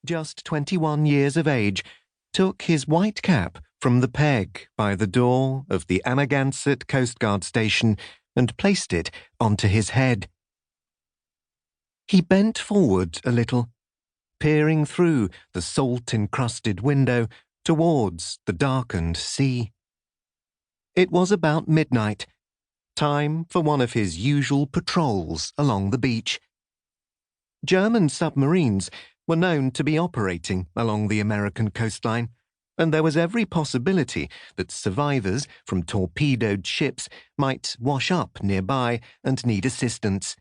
just 21 years of age, took his white cap from the peg by the door of the Amagansett Coast Guard station and placed it onto his head. He bent forward a little, peering through the salt-encrusted window towards the darkened sea. It was about midnight, time for one of his usual patrols along the beach. German submarines were known to be operating along the American coastline, and there was every possibility that survivors from torpedoed ships might wash up nearby and need assistance.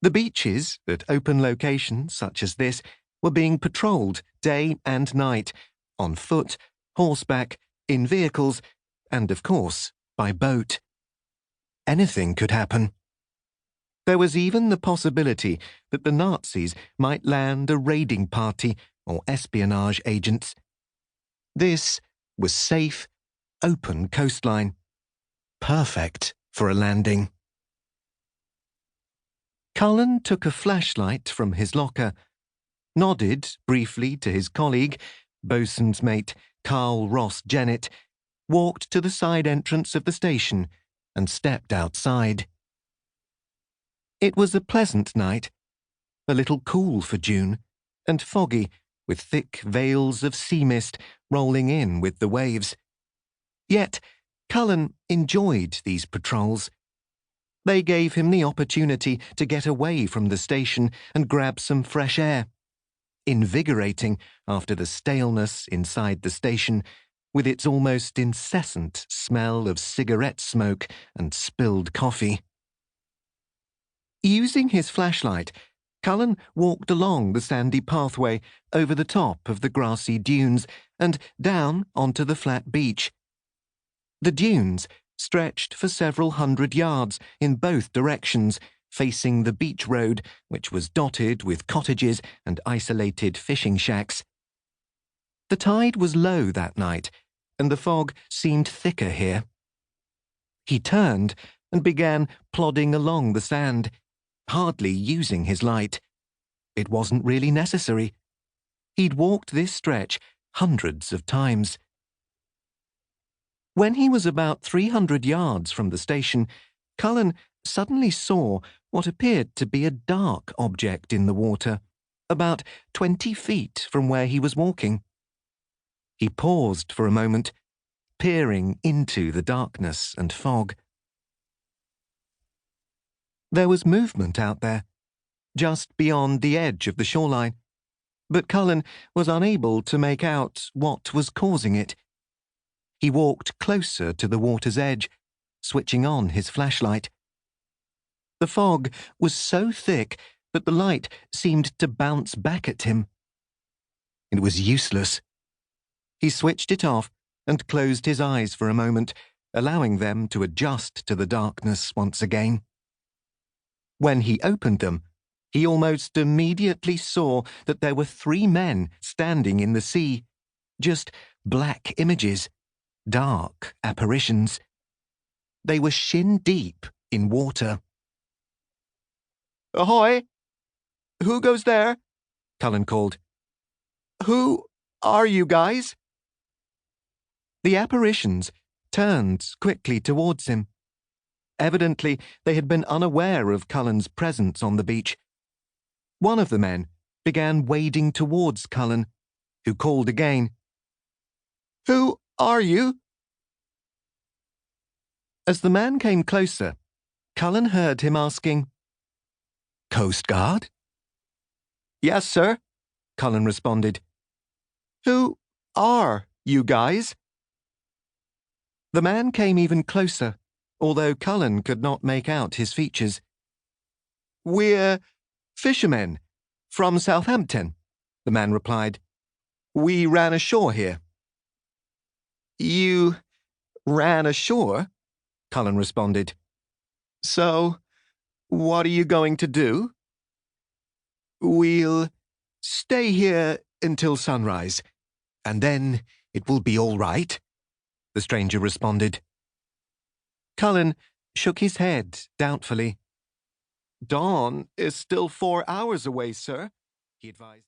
The beaches at open locations such as this were being patrolled day and night, on foot, horseback, in vehicles, and of course, by boat. Anything could happen. There was even the possibility that the Nazis might land a raiding party or espionage agents. This was safe, open coastline. Perfect for a landing. Cullen took a flashlight from his locker, nodded briefly to his colleague, boatswain's mate Carl Ross Jennett, walked to the side entrance of the station and stepped outside. It was a pleasant night, a little cool for June, and foggy, with thick veils of sea mist rolling in with the waves. Yet Cullen enjoyed these patrols. They gave him the opportunity to get away from the station and grab some fresh air. Invigorating after the staleness inside the station, with its almost incessant smell of cigarette smoke and spilled coffee. Using his flashlight, Cullen walked along the sandy pathway over the top of the grassy dunes and down onto the flat beach. The dunes stretched for several hundred yards in both directions, facing the beach road, which was dotted with cottages and isolated fishing shacks. The tide was low that night, and the fog seemed thicker here. He turned and began plodding along the sand, hardly using his light. It wasn't really necessary. He'd walked this stretch hundreds of times. When he was about 300 yards from the station, Cullen suddenly saw what appeared to be a dark object in the water, about 20 feet from where he was walking. He paused for a moment, peering into the darkness and fog. There was movement out there, just beyond the edge of the shoreline, but Cullen was unable to make out what was causing it. He walked closer to the water's edge, switching on his flashlight. The fog was so thick that the light seemed to bounce back at him. It was useless. He switched it off and closed his eyes for a moment, allowing them to adjust to the darkness once again. When he opened them, he almost immediately saw that there were 3 men standing in the sea, just black images, dark apparitions. They were shin-deep in water. "Ahoy! Who goes there?" Cullen called. "Who are you guys?" The apparitions turned quickly towards him. Evidently, they had been unaware of Cullen's presence on the beach. One of the men began wading towards Cullen, who called again. "Who are you?" As the man came closer, Cullen heard him asking, "Coast Guard?" "Yes, sir," Cullen responded. "Who are you guys?" The man came even closer, although Cullen could not make out his features. "We're fishermen from Southampton," the man replied. "We ran ashore here." "You ran ashore?" Cullen responded. "So, what are you going to do?" "We'll stay here until sunrise, and then it will be all right," the stranger responded. Cullen shook his head doubtfully. "Dawn is still 4 hours away, sir," he advised.